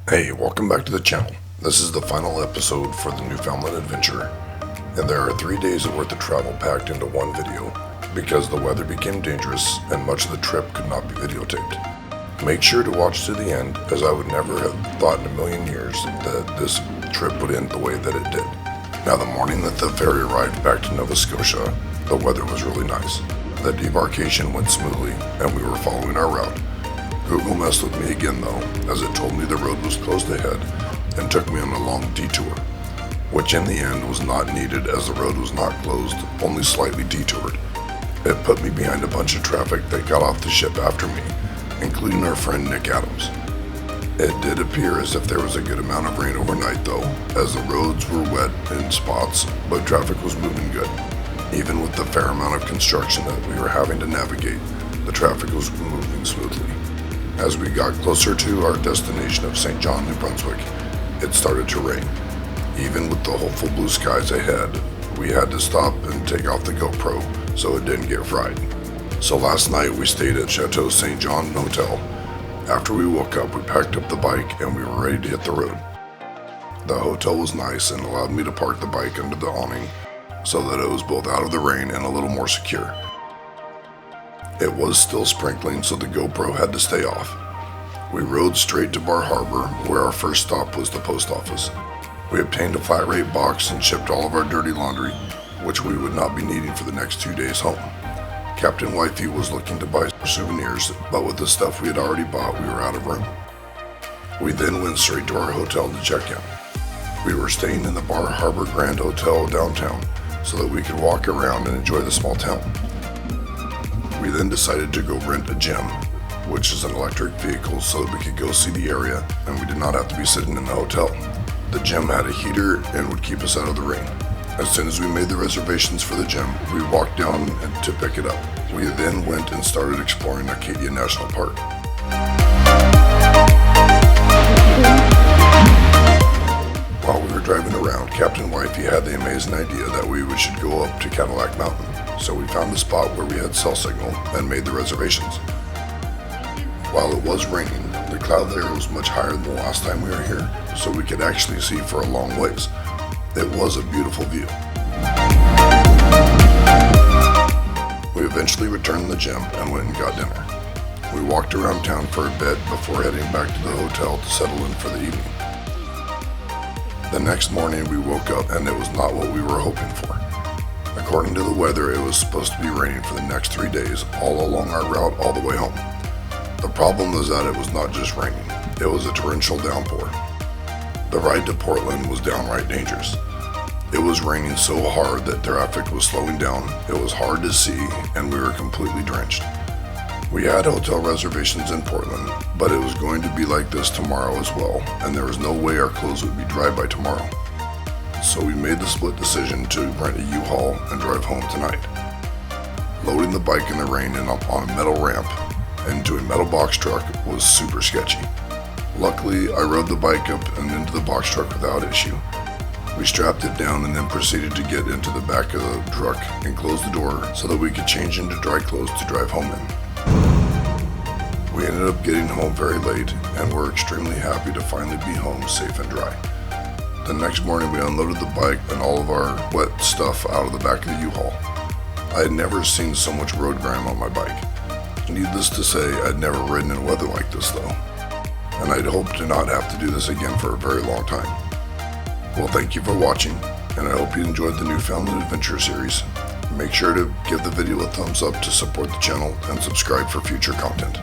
Hey, welcome back to the channel. This is the final episode for the Newfoundland adventure, and there are 3 days worth of travel packed into one video because the weather became dangerous and much of the trip could not be videotaped. Make sure to watch to the end, as I would never have thought in a million years that this trip would end the way that it did. Now, the morning that the ferry arrived back to Nova Scotia, the weather was really nice. The debarkation went smoothly and we were following our route. Google messed with me again though, as it told me the road was closed ahead and took me on a long detour, which in the end was not needed as the road was not closed, only slightly detoured. It put me behind a bunch of traffic that got off the ship after me, including our friend Nick Adams. It did appear as if there was a good amount of rain overnight though, as the roads were wet in spots, but traffic was moving good. Even with the fair amount of construction that we were having to navigate, the traffic was moving smoothly. As we got closer to our destination of St. John, New Brunswick, it started to rain. Even with the hopeful blue skies ahead, we had to stop and take off the GoPro so it didn't get fried. So last night we stayed at Chateau St. John Hotel. After we woke up, we packed up the bike and we were ready to hit the road. The hotel was nice and allowed me to park the bike under the awning so that it was both out of the rain and a little more secure. It was still sprinkling, so the GoPro had to stay off. We rode straight to Bar Harbor, where our first stop was the post office. We obtained a flat rate box and shipped all of our dirty laundry, which we would not be needing for the next 2 days home. Captain Wifey was looking to buy souvenirs, but with the stuff we had already bought, we were out of room. We then went straight to our hotel to check in. We were staying in the Bar Harbor Grand Hotel downtown, so that we could walk around and enjoy the small town. We then decided to go rent a gym, which is an electric vehicle, so that we could go see the area and we did not have to be sitting in the hotel. The gym had a heater and would keep us out of the rain. As soon as we made the reservations for the gym, we walked down to pick it up. We then went and started exploring Acadia National Park. While we were driving around, Captain Wifey had the amazing idea that we should go up to Cadillac Mountain. So we found a spot where we had cell signal and made the reservations. While it was raining, the cloud layer was much higher than the last time we were here, so we could actually see for a long ways. It was a beautiful view. We eventually returned to the gym and went and got dinner. We walked around town for a bit before heading back to the hotel to settle in for the evening. The next morning we woke up and it was not what we were hoping for. According to the weather, it was supposed to be raining for the next 3 days, all along our route all the way home. The problem was that it was not just raining, it was a torrential downpour. The ride to Portland was downright dangerous. It was raining so hard that traffic was slowing down, it was hard to see, and we were completely drenched. We had hotel reservations in Portland, but it was going to be like this tomorrow as well, and there was no way our clothes would be dry by tomorrow. So we made the split decision to rent a U-Haul and drive home tonight. Loading the bike in the rain and up on a metal ramp into a metal box truck was super sketchy. Luckily, I rode the bike up and into the box truck without issue. We strapped it down and then proceeded to get into the back of the truck and close the door so that we could change into dry clothes to drive home in. We ended up getting home very late and were extremely happy to finally be home safe and dry. The next morning we unloaded the bike and all of our wet stuff out of the back of the U-Haul. I had never seen so much road grime on my bike. Needless to say, I'd never ridden in weather like this though, and I'd hope to not have to do this again for a very long time. Well, thank you for watching, and I hope you enjoyed the Newfoundland Adventure series. Make sure to give the video a thumbs up to support the channel and subscribe for future content.